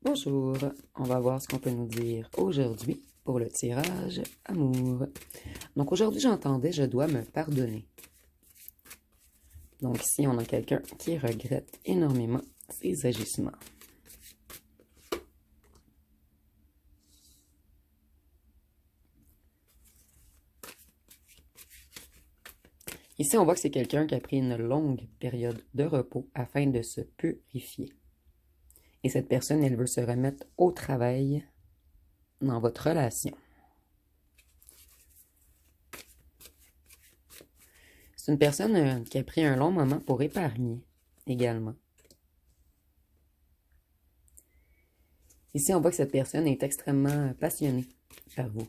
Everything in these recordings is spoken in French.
Bonjour, on va voir ce qu'on peut nous dire aujourd'hui pour le tirage amour. Donc aujourd'hui j'entendais je dois me pardonner. Donc ici on a quelqu'un qui regrette énormément ses agissements. Ici on voit que c'est quelqu'un qui a pris une longue période de repos afin de se purifier. Et cette personne elle veut se remettre au travail dans votre relation. C'est une personne qui a pris un long moment pour épargner également. Ici, on voit que cette personne est extrêmement passionnée par vous.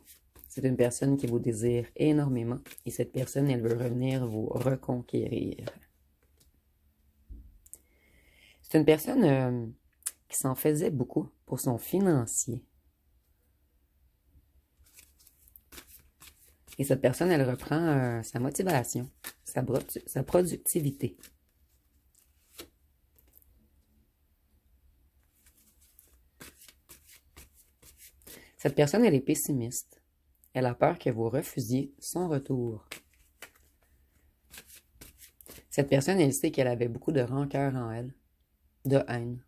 C'est une personne qui vous désire énormément et cette personne, elle veut revenir vous reconquérir. C'est une personne qui s'en faisait beaucoup pour son financier. Et cette personne, elle reprend sa motivation, sa productivité. Cette personne, elle est pessimiste. Elle a peur que vous refusiez son retour. Cette personne, elle sait qu'elle avait beaucoup de rancœur en elle, de haine,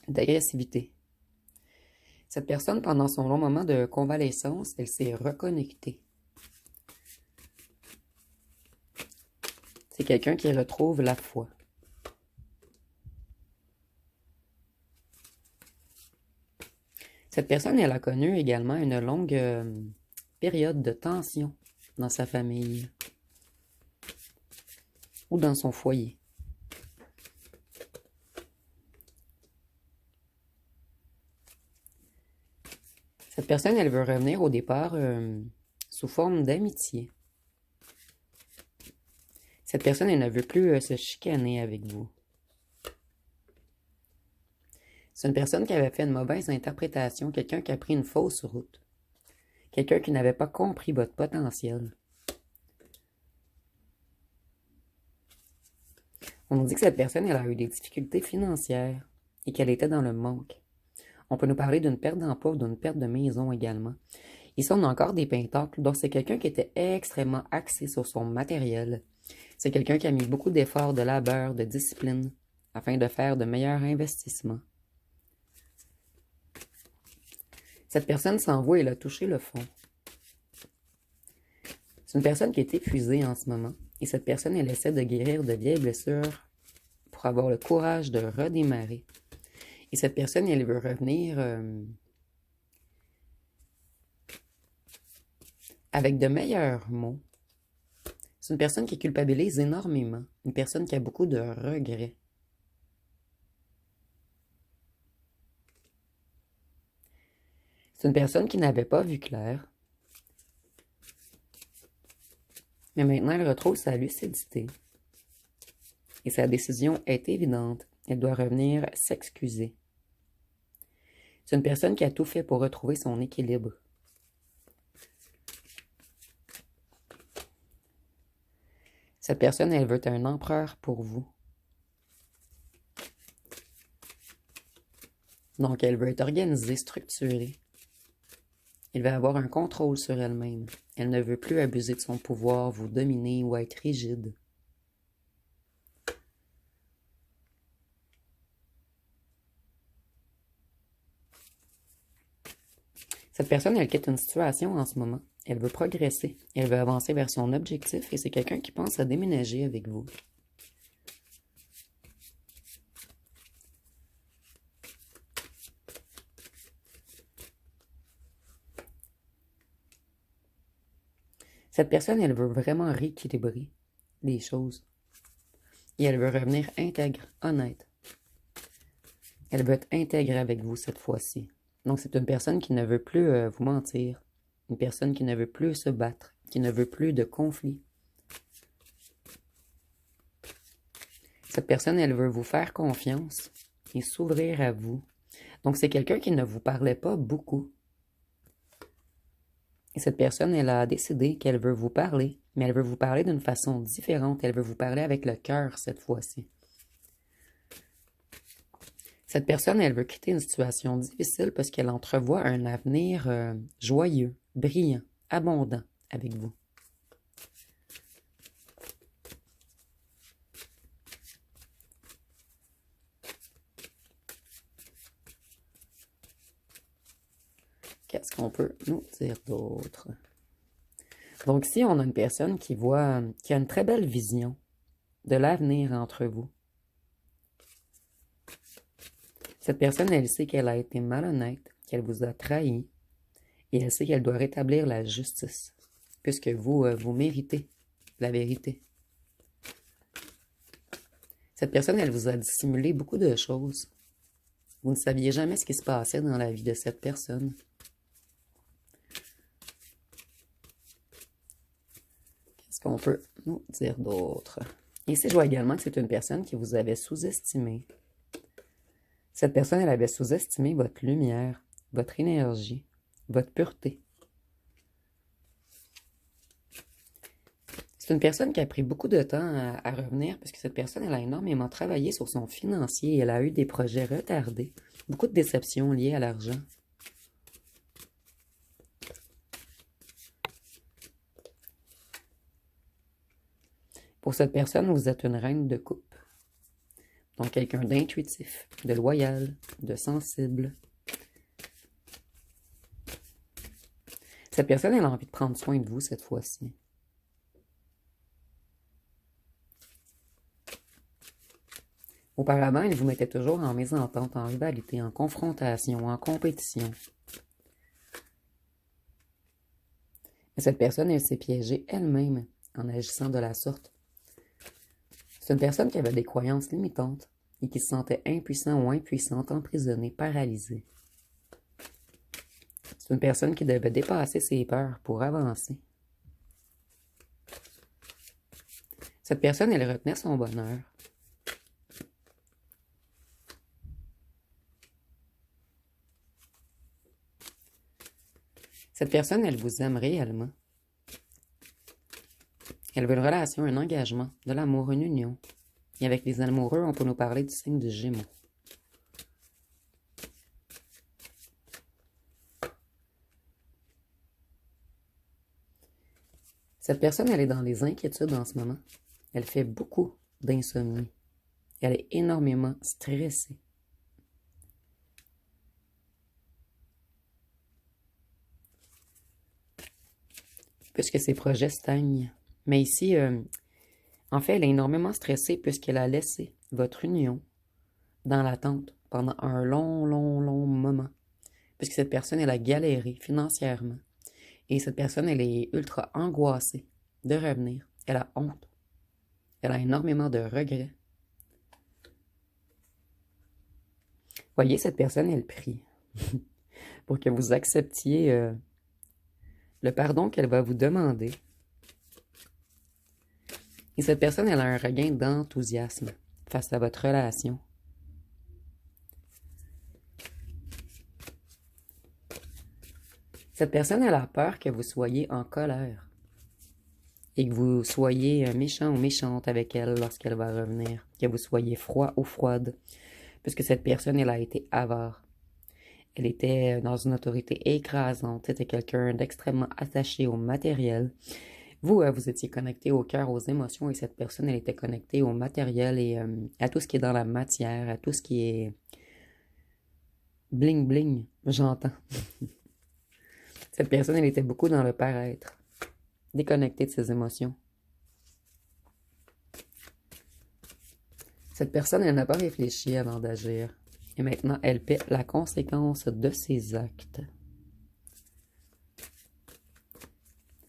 d'agressivité. Cette personne, pendant son long moment de convalescence, elle s'est reconnectée. C'est quelqu'un qui retrouve la foi. Cette personne, elle a connu également une longue période de tension dans sa famille ou dans son foyer. Cette personne, elle veut revenir au départ sous forme d'amitié. Cette personne, elle ne veut plus se chicaner avec vous. C'est une personne qui avait fait une mauvaise interprétation, quelqu'un qui a pris une fausse route, quelqu'un qui n'avait pas compris votre potentiel. On nous dit que cette personne, elle a eu des difficultés financières et qu'elle était dans le manque. On peut nous parler d'une perte d'emploi ou d'une perte de maison également. Ici, on a encore des pentacles, donc c'est quelqu'un qui était extrêmement axé sur son matériel. C'est quelqu'un qui a mis beaucoup d'efforts, de labeur, de discipline, afin de faire de meilleurs investissements. Cette personne sans vous, elle a touché le fond. C'est une personne qui est épuisée en ce moment, et cette personne, elle essaie de guérir de vieilles blessures pour avoir le courage de redémarrer. Et cette personne, elle veut revenir avec de meilleurs mots. C'est une personne qui culpabilise énormément. Une personne qui a beaucoup de regrets. C'est une personne qui n'avait pas vu clair. Mais maintenant, elle retrouve sa lucidité. Et sa décision est évidente. Elle doit revenir s'excuser. C'est une personne qui a tout fait pour retrouver son équilibre. Cette personne, elle veut un empereur pour vous. Donc, elle veut être organisée, structurée. Elle veut avoir un contrôle sur elle-même. Elle ne veut plus abuser de son pouvoir, vous dominer ou être rigide. Cette personne, elle quitte une situation en ce moment. Elle veut progresser. Elle veut avancer vers son objectif et c'est quelqu'un qui pense à déménager avec vous. Cette personne, elle veut vraiment rééquilibrer les choses. Et elle veut revenir intègre, honnête. Elle veut être intègre avec vous cette fois-ci. Donc, c'est une personne qui ne veut plus vous mentir. Une personne qui ne veut plus se battre, qui ne veut plus de conflit. Cette personne, elle veut vous faire confiance et s'ouvrir à vous. Donc, c'est quelqu'un qui ne vous parlait pas beaucoup. Et cette personne, elle a décidé qu'elle veut vous parler, mais elle veut vous parler d'une façon différente. Elle veut vous parler avec le cœur cette fois-ci. Cette personne, elle veut quitter une situation difficile parce qu'elle entrevoit un avenir joyeux, brillant, abondant avec vous. Qu'est-ce qu'on peut nous dire d'autre? Donc, si on a une personne qui a une très belle vision de l'avenir entre vous, cette personne, elle sait qu'elle a été malhonnête, qu'elle vous a trahi, et elle sait qu'elle doit rétablir la justice, puisque vous méritez la vérité. Cette personne, elle vous a dissimulé beaucoup de choses. Vous ne saviez jamais ce qui se passait dans la vie de cette personne. Qu'est-ce qu'on peut nous dire d'autre? Ici, je vois également que c'est une personne qui vous avait sous-estimé. Cette personne, elle avait sous-estimé votre lumière, votre énergie, votre pureté. C'est une personne qui a pris beaucoup de temps à revenir parce que cette personne, elle a énormément travaillé sur son financier et elle a eu des projets retardés. Beaucoup de déceptions liées à l'argent. Pour cette personne, vous êtes une reine de coupe. Donc, quelqu'un d'intuitif, de loyal, de sensible. Cette personne, elle a envie de prendre soin de vous cette fois-ci. Auparavant, elle vous mettait toujours en mésentente, en rivalité, en confrontation, en compétition. Mais cette personne, elle s'est piégée elle-même en agissant de la sorte. C'est une personne qui avait des croyances limitantes et qui se sentait impuissant ou impuissante, emprisonnée, paralysée. C'est une personne qui devait dépasser ses peurs pour avancer. Cette personne, elle retenait son bonheur. Cette personne, elle vous aime réellement. Elle veut une relation, un engagement, de l'amour, une union. Et avec les amoureux, on peut nous parler du signe du Gémeaux. Cette personne, elle est dans les inquiétudes en ce moment. Elle fait beaucoup d'insomnie. Elle est énormément stressée. Puisque ses projets stagnent. Mais ici, en fait, elle est énormément stressée puisqu'elle a laissé votre union dans l'attente pendant un long, long, long moment. Puisque cette personne, elle a galéré financièrement. Et cette personne, elle est ultra angoissée de revenir. Elle a honte. Elle a énormément de regrets. Voyez, cette personne, elle prie pour que vous acceptiez le pardon qu'elle va vous demander. Et cette personne, elle a un regain d'enthousiasme face à votre relation. Cette personne, elle a peur que vous soyez en colère et que vous soyez méchant ou méchante avec elle lorsqu'elle va revenir, que vous soyez froid ou froide, puisque cette personne, elle a été avare. Elle était dans une autorité écrasante, c'était quelqu'un d'extrêmement attaché au matériel. Vous, vous étiez connecté au cœur, aux émotions, et cette personne, elle était connectée au matériel et à tout ce qui est dans la matière, à tout ce qui est bling bling, j'entends. Cette personne, elle était beaucoup dans le paraître, déconnectée de ses émotions. Cette personne, elle n'a pas réfléchi avant d'agir. Et maintenant, elle paie la conséquence de ses actes.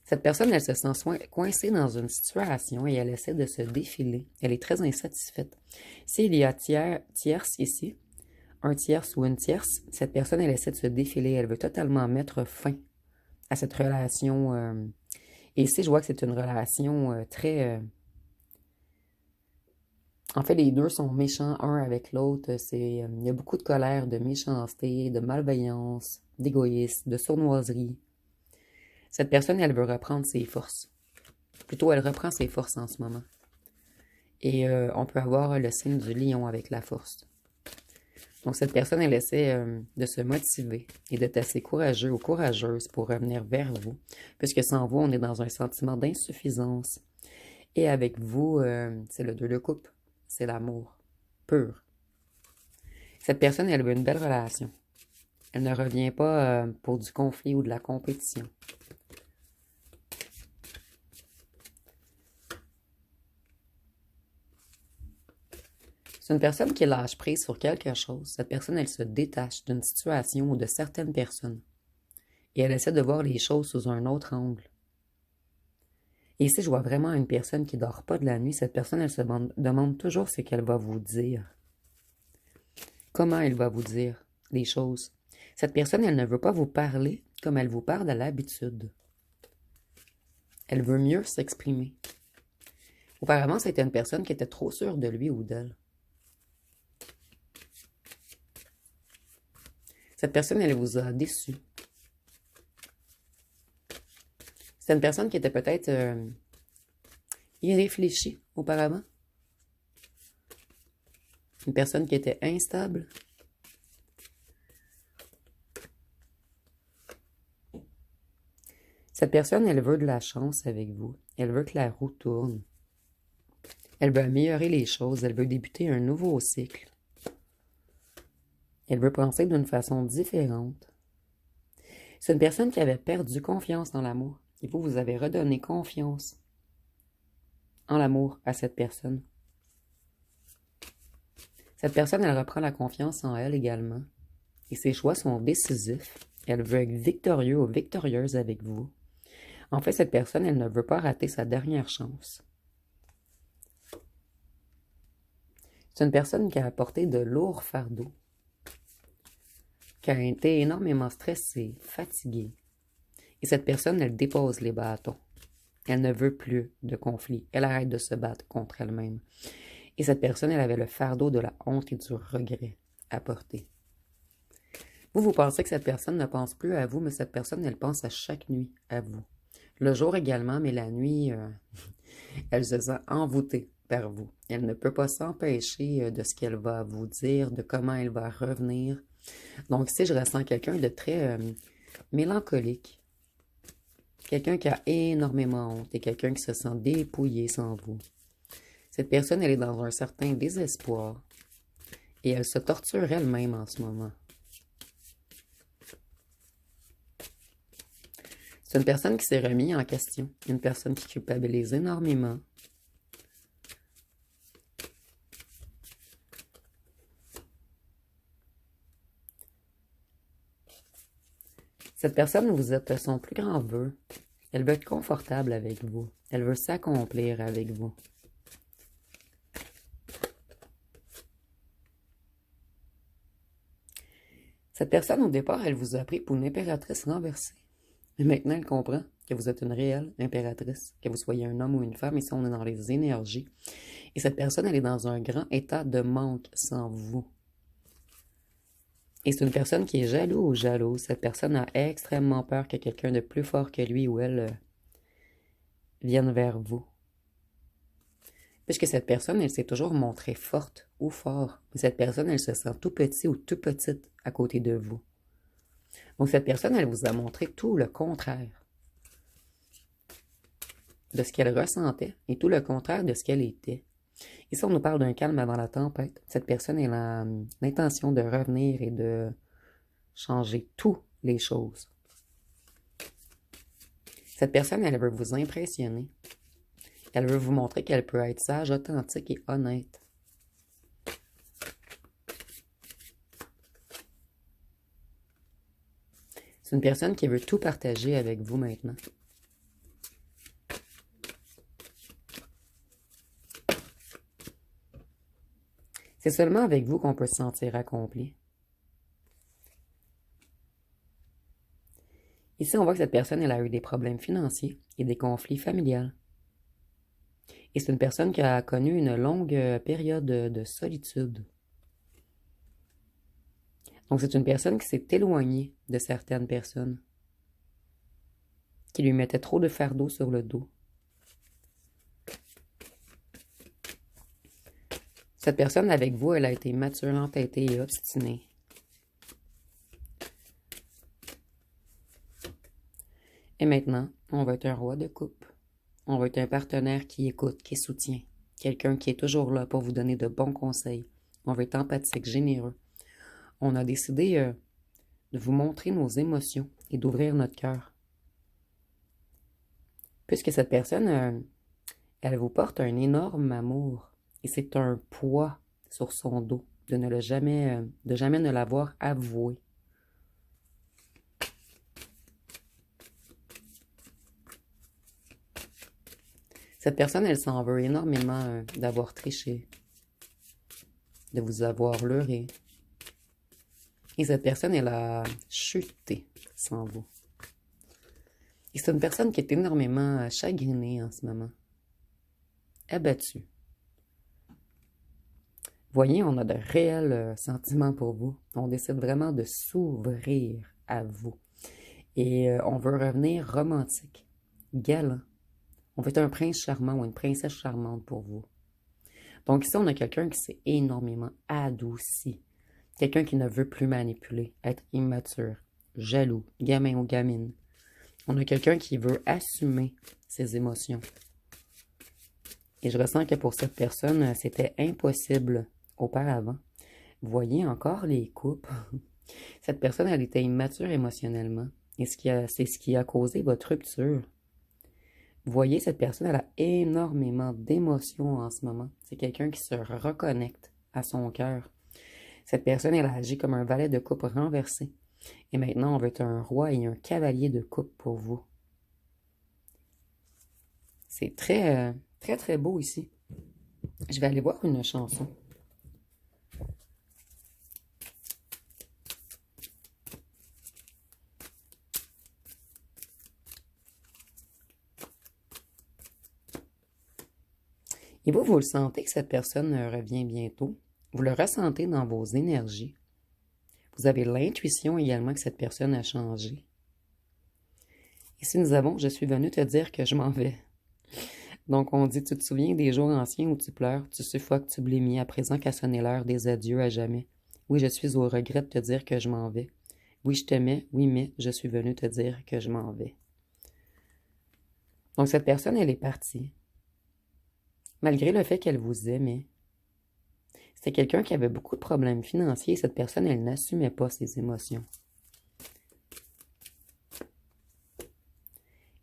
Cette personne, elle se sent coincée dans une situation et elle essaie de se défiler. Elle est très insatisfaite. S'il y a tierce ici, un tierce ou une tierce, cette personne, elle essaie de se défiler. Elle veut totalement mettre fin à cette relation. Et ici, je vois que c'est une relation très... En fait, les deux sont méchants un avec l'autre. Il y a beaucoup de colère, de méchanceté, de malveillance, d'égoïsme, de sournoiserie. Cette personne, elle veut reprendre ses forces. Plutôt, elle reprend ses forces en ce moment. Et on peut avoir le signe du lion avec la force. Donc, cette personne, elle essaie de se motiver et d'être assez courageux ou courageuse pour revenir vers vous, puisque sans vous, on est dans un sentiment d'insuffisance. Et avec vous, c'est le 2 de coupe, c'est l'amour pur. Cette personne, elle veut une belle relation. Elle ne revient pas pour du conflit ou de la compétition. C'est une personne qui lâche prise sur quelque chose. Cette personne, elle se détache d'une situation ou de certaines personnes. Et elle essaie de voir les choses sous un autre angle. Et ici, je vois vraiment une personne qui ne dort pas de la nuit. Cette personne, elle se demande toujours ce qu'elle va vous dire. Comment elle va vous dire les choses. Cette personne, elle ne veut pas vous parler comme elle vous parle à l'habitude. Elle veut mieux s'exprimer. Auparavant, c'était une personne qui était trop sûre de lui ou d'elle. Cette personne, elle vous a déçu. C'est une personne qui était peut-être irréfléchie auparavant. Une personne qui était instable. Cette personne, elle veut de la chance avec vous. Elle veut que la roue tourne. Elle veut améliorer les choses. Elle veut débuter un nouveau cycle. Elle veut penser d'une façon différente. C'est une personne qui avait perdu confiance dans l'amour. Et vous, vous avez redonné confiance en l'amour à cette personne. Cette personne, elle reprend la confiance en elle également. Et ses choix sont décisifs. Elle veut être victorieux ou victorieuse avec vous. En fait, cette personne, elle ne veut pas rater sa dernière chance. C'est une personne qui a apporté de lourds fardeaux, qui a été énormément stressée, fatiguée. Et cette personne, elle dépose les bâtons. Elle ne veut plus de conflit. Elle arrête de se battre contre elle-même. Et cette personne, elle avait le fardeau de la honte et du regret à porter. Vous pensez que cette personne ne pense plus à vous, mais cette personne, elle pense à chaque nuit à vous. Le jour également, mais la nuit, elle se sent envoûtée par vous. Elle ne peut pas s'empêcher de ce qu'elle va vous dire, de comment elle va revenir. Donc ici, je ressens quelqu'un de très mélancolique. Quelqu'un qui a énormément honte et quelqu'un qui se sent dépouillé sans vous. Cette personne, elle est dans un certain désespoir et elle se torture elle-même en ce moment. C'est une personne qui s'est remise en question, une personne qui culpabilise énormément. Cette personne, vous êtes son plus grand vœu. Elle veut être confortable avec vous. Elle veut s'accomplir avec vous. Cette personne, au départ, elle vous a pris pour une impératrice renversée. Mais maintenant, elle comprend que vous êtes une réelle impératrice, que vous soyez un homme ou une femme, ici on est dans les énergies. Et cette personne, elle est dans un grand état de manque sans vous. Et c'est une personne qui est jaloux ou jalouse. Cette personne a extrêmement peur que quelqu'un de plus fort que lui ou elle vienne vers vous. Puisque cette personne, elle s'est toujours montrée forte ou fort. Mais cette personne, elle se sent tout petit ou tout petite à côté de vous. Donc cette personne, elle vous a montré tout le contraire de ce qu'elle ressentait et tout le contraire de ce qu'elle était. Ici, on nous parle d'un calme avant la tempête. Cette personne, elle a l'intention de revenir et de changer toutes les choses. Cette personne, elle veut vous impressionner. Elle veut vous montrer qu'elle peut être sage, authentique et honnête. C'est une personne qui veut tout partager avec vous maintenant. C'est seulement avec vous qu'on peut se sentir accompli. Ici, on voit que cette personne, elle a eu des problèmes financiers et des conflits familiaux. Et c'est une personne qui a connu une longue période de solitude. Donc, c'est une personne qui s'est éloignée de certaines personnes, qui lui mettaient trop de fardeau sur le dos. Cette personne avec vous, elle a été mature, entêtée et obstinée. Et maintenant, on va être un roi de coupe. On va être un partenaire qui écoute, qui soutient. Quelqu'un qui est toujours là pour vous donner de bons conseils. On va être empathique, généreux. On a décidé de vous montrer nos émotions et d'ouvrir notre cœur. Puisque cette personne, elle vous porte un énorme amour et c'est un poids sur son dos de jamais ne l'avoir avoué. Cette personne, elle s'en veut énormément d'avoir triché, de vous avoir leurré. Et cette personne, elle a chuté sans vous. Et c'est une personne qui est énormément chagrinée en ce moment, abattue. Voyez, on a de réels sentiments pour vous. On décide vraiment de s'ouvrir à vous. Et on veut revenir romantique, galant. On veut être un prince charmant ou une princesse charmante pour vous. Donc ici, on a quelqu'un qui s'est énormément adouci. Quelqu'un qui ne veut plus manipuler, être immature, jaloux, gamin ou gamine. On a quelqu'un qui veut assumer ses émotions. Et je ressens que pour cette personne, c'était impossible auparavant. Vous voyez encore les coupes. Cette personne, elle était immature émotionnellement. Et c'est ce qui a causé votre rupture. Vous voyez, cette personne, elle a énormément d'émotions en ce moment. C'est quelqu'un qui se reconnecte à son cœur. Cette personne, elle agit comme un valet de coupe renversé. Et maintenant, on veut être un roi et un cavalier de coupe pour vous. C'est très, très, très beau ici. Je vais aller voir une chanson. Et vous le sentez que cette personne revient bientôt. Vous le ressentez dans vos énergies. Vous avez l'intuition également que cette personne a changé. Et si nous avons, je suis venu te dire que je m'en vais. Donc on dit, tu te souviens des jours anciens où tu pleures, tu suffoques, tu blémis, à présent qu'a sonné l'heure des adieux à jamais. Oui, je suis au regret de te dire que je m'en vais. Oui, je t'aimais, oui, mais je suis venu te dire que je m'en vais. Donc cette personne, elle est partie. Malgré le fait qu'elle vous aimait. C'était quelqu'un qui avait beaucoup de problèmes financiers et cette personne, elle n'assumait pas ses émotions.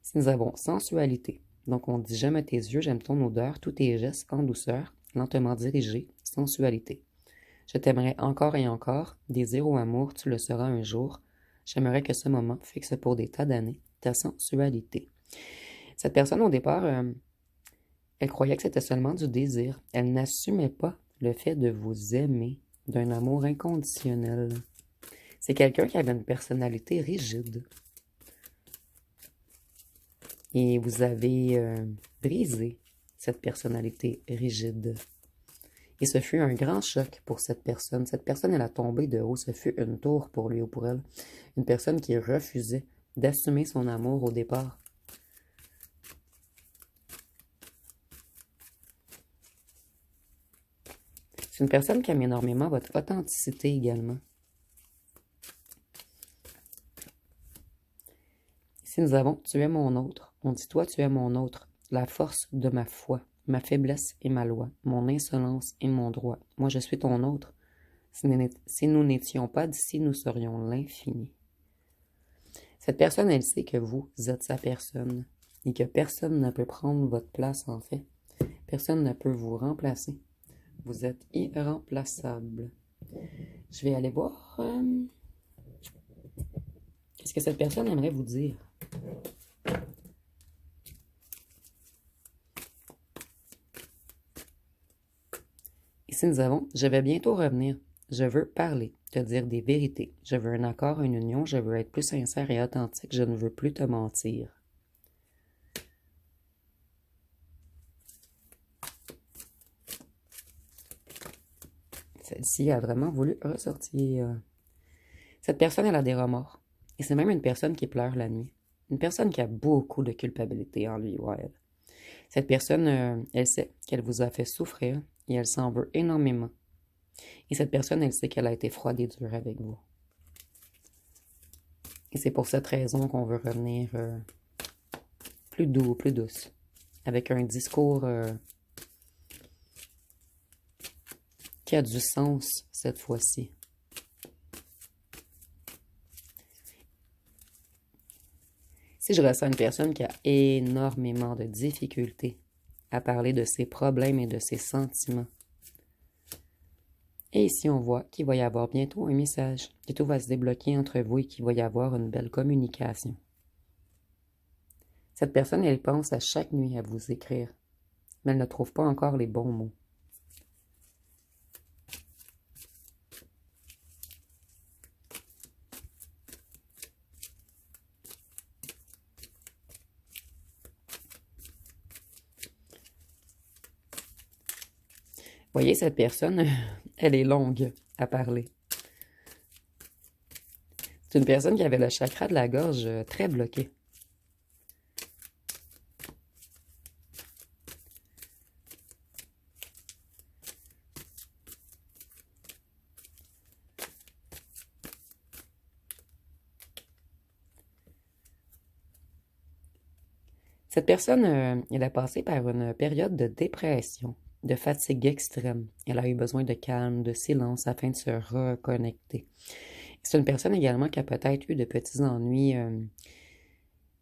Si nous avons sensualité, donc on dit j'aime tes yeux, j'aime ton odeur, tous tes gestes en douceur, lentement dirigés, sensualité. Je t'aimerai encore et encore, désir ou amour, tu le seras un jour. J'aimerais que ce moment fixe pour des tas d'années ta sensualité. Cette personne, au départ, elle croyait que c'était seulement du désir. Elle n'assumait pas le fait de vous aimer d'un amour inconditionnel. C'est quelqu'un qui avait une personnalité rigide. Et vous avez brisé cette personnalité rigide. Et ce fut un grand choc pour cette personne. Cette personne, elle a tombé de haut. Ce fut une tour pour lui ou pour elle. Une personne qui refusait d'assumer son amour au départ. C'est une personne qui aime énormément votre authenticité également. Ici, nous avons « Tu es mon autre ». On dit « Toi, tu es mon autre ». La force de ma foi, ma faiblesse et ma loi, mon insolence et mon droit. Moi, je suis ton autre. Si nous n'étions pas d'ici, nous serions l'infini. Cette personne, elle sait que vous êtes sa personne et que personne ne peut prendre votre place, en fait. Personne ne peut vous remplacer. Vous êtes irremplaçable. Je vais aller voir qu'est-ce que cette personne aimerait vous dire. Ici, nous avons « Je vais bientôt revenir. Je veux parler, te dire des vérités. Je veux un accord, une union. Je veux être plus sincère et authentique. Je ne veux plus te mentir. » Celle-ci a vraiment voulu ressortir. Cette personne, elle a des remords. Et c'est même une personne qui pleure la nuit. Une personne qui a beaucoup de culpabilité en lui ou elle. Cette personne, elle sait qu'elle vous a fait souffrir. et elle s'en veut énormément. Et cette personne, elle sait qu'elle a été froide et dure avec vous. Et c'est pour cette raison qu'on veut revenir plus doux, plus douce, avec un discours qui a du sens cette fois-ci. Si je ressens une personne qui a énormément de difficultés à parler de ses problèmes et de ses sentiments, et ici on voit qu'il va y avoir bientôt un message, que tout va se débloquer entre vous et qu'il va y avoir une belle communication. Cette personne, elle pense à chaque nuit à vous écrire, mais elle ne trouve pas encore les bons mots. Voyez, cette personne, elle est longue à parler. C'est une personne qui avait le chakra de la gorge très bloqué. Cette personne, elle a passé par une période de dépression, de fatigue extrême. Elle a eu besoin de calme, de silence afin de se reconnecter. C'est une personne également qui a peut-être eu de petits ennuis.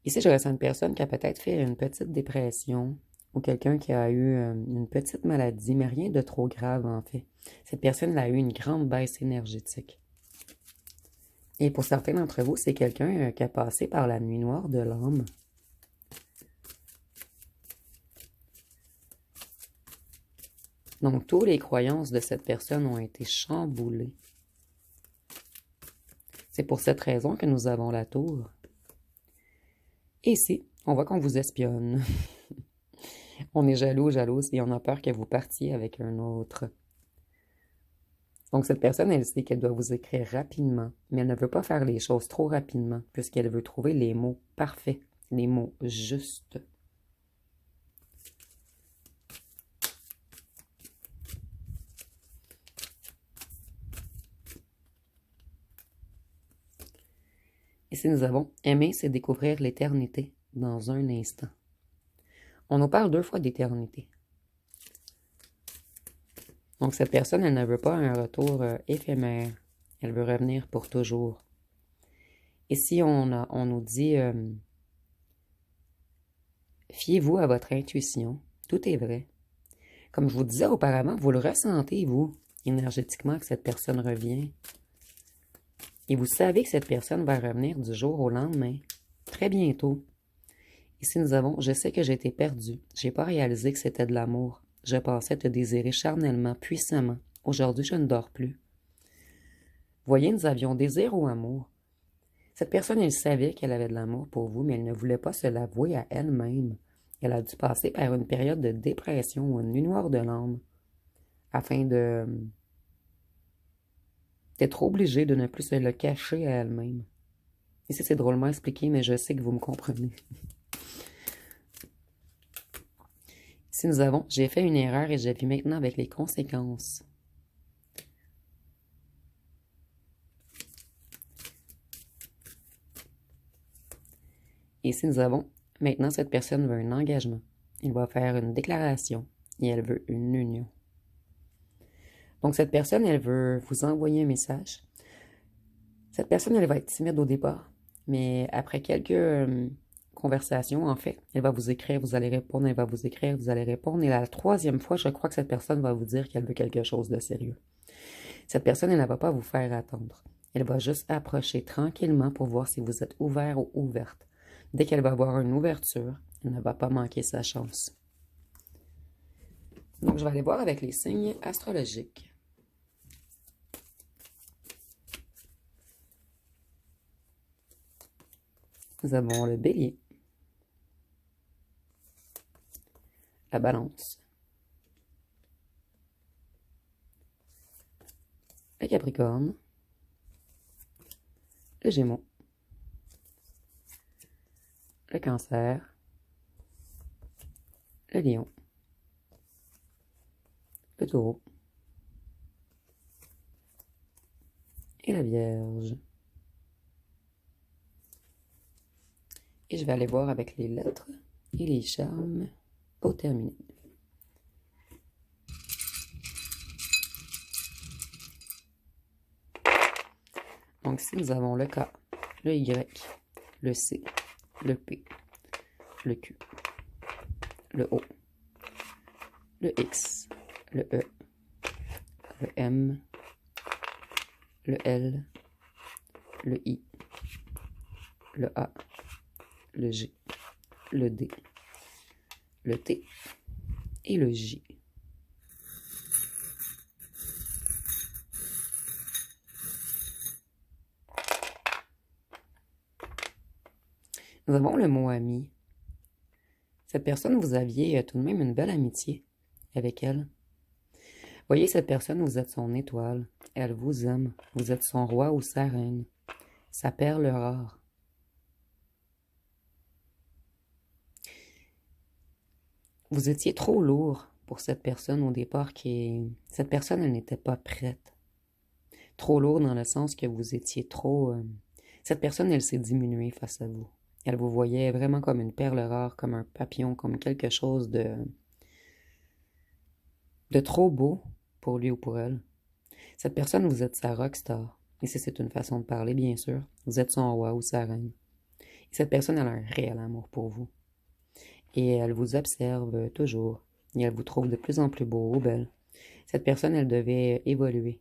Ici, je ressens une personne qui a peut-être fait une petite dépression ou quelqu'un qui a eu une petite maladie, mais rien de trop grave en fait. Cette personne elle a eu une grande baisse énergétique. Et pour certains d'entre vous, c'est quelqu'un qui a passé par la nuit noire de l'âme. Donc, toutes les croyances de cette personne ont été chamboulées. C'est pour cette raison que nous avons la tour. Et ici, on voit qu'on vous espionne. On est jaloux, jalouse, et on a peur que vous partiez avec un autre. Donc, cette personne, elle sait qu'elle doit vous écrire rapidement, mais elle ne veut pas faire les choses trop rapidement, puisqu'elle veut trouver les mots parfaits, les mots justes. Ici, nous avons aimer, c'est découvrir l'éternité dans un instant. On nous parle 2 fois d'éternité. Donc, cette personne, elle ne veut pas un retour éphémère. Elle veut revenir pour toujours. Ici, on nous dit, fiez-vous à votre intuition. Tout est vrai. Comme je vous disais auparavant, vous le ressentez, vous, énergétiquement, que cette personne revient. Et vous savez que cette personne va revenir du jour au lendemain, très bientôt. Ici, nous avons, je sais que j'ai été perdue. J'ai pas réalisé que c'était de l'amour. Je pensais te désirer charnellement, puissamment. Aujourd'hui, je ne dors plus. Voyez, nous avions désir ou amour. Cette personne, elle savait qu'elle avait de l'amour pour vous, mais elle ne voulait pas se l'avouer à elle-même. Elle a dû passer par une période de dépression ou une nuit noire de l'âme, afin d'être obligée de ne plus se le cacher à elle-même. Ici, c'est drôlement expliqué, mais je sais que vous me comprenez. Ici, nous avons, j'ai fait une erreur et je vis maintenant avec les conséquences. Ici, nous avons, maintenant, cette personne veut un engagement. Elle va faire une déclaration et elle veut une union. Donc, cette personne, elle veut vous envoyer un message. Cette personne, elle va être timide au départ, mais après quelques conversations, en fait, elle va vous écrire, vous allez répondre, elle va vous écrire, vous allez répondre. Et la 3e fois, je crois que cette personne va vous dire qu'elle veut quelque chose de sérieux. Cette personne, elle ne va pas vous faire attendre. Elle va juste approcher tranquillement pour voir si vous êtes ouvert ou ouverte. Dès qu'elle va avoir une ouverture, elle ne va pas manquer sa chance. Donc, je vais aller voir avec les signes astrologiques. Nous avons le Bélier, la Balance, le Capricorne, le Gémeaux, le Cancer, le Lion, le taureau et la Vierge. Et je vais aller voir avec les lettres et les charmes pour terminer. Donc ici, nous avons le K, le Y, le C, le P, le Q, le O, le X, le E, le M, le L, le I, le A, le G, le D, le T et le J. Nous avons le mot ami. Cette personne, vous aviez tout de même une belle amitié avec elle. Voyez, cette personne, vous êtes son étoile. Elle vous aime. Vous êtes son roi ou sa reine. Sa perle rare. Vous étiez trop lourd pour cette personne au départ Cette personne, elle n'était pas prête. Trop lourd dans le sens que vous étiez trop... Cette personne, elle s'est diminuée face à vous. Elle vous voyait vraiment comme une perle rare, comme un papillon, comme quelque chose de trop beau pour lui ou pour elle. Cette personne, vous êtes sa rockstar. Et si c'est une façon de parler, bien sûr. Vous êtes son roi ou sa reine. Et cette personne, elle a un réel amour pour vous. Et elle vous observe toujours. Et elle vous trouve de plus en plus beau ou belle. Cette personne, elle devait évoluer,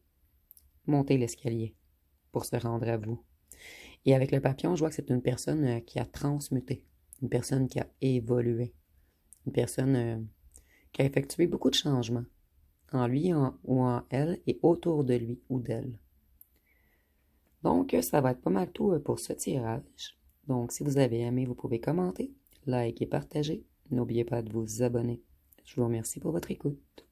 monter l'escalier pour se rendre à vous. Et avec le papillon, je vois que c'est une personne qui a transmuté, une personne qui a évolué, une personne qui a effectué beaucoup de changements en lui ou en elle et autour de lui ou d'elle. Donc, ça va être pas mal tout pour ce tirage. Donc, si vous avez aimé, vous pouvez commenter, liker et partager. N'oubliez pas de vous abonner. Je vous remercie pour votre écoute.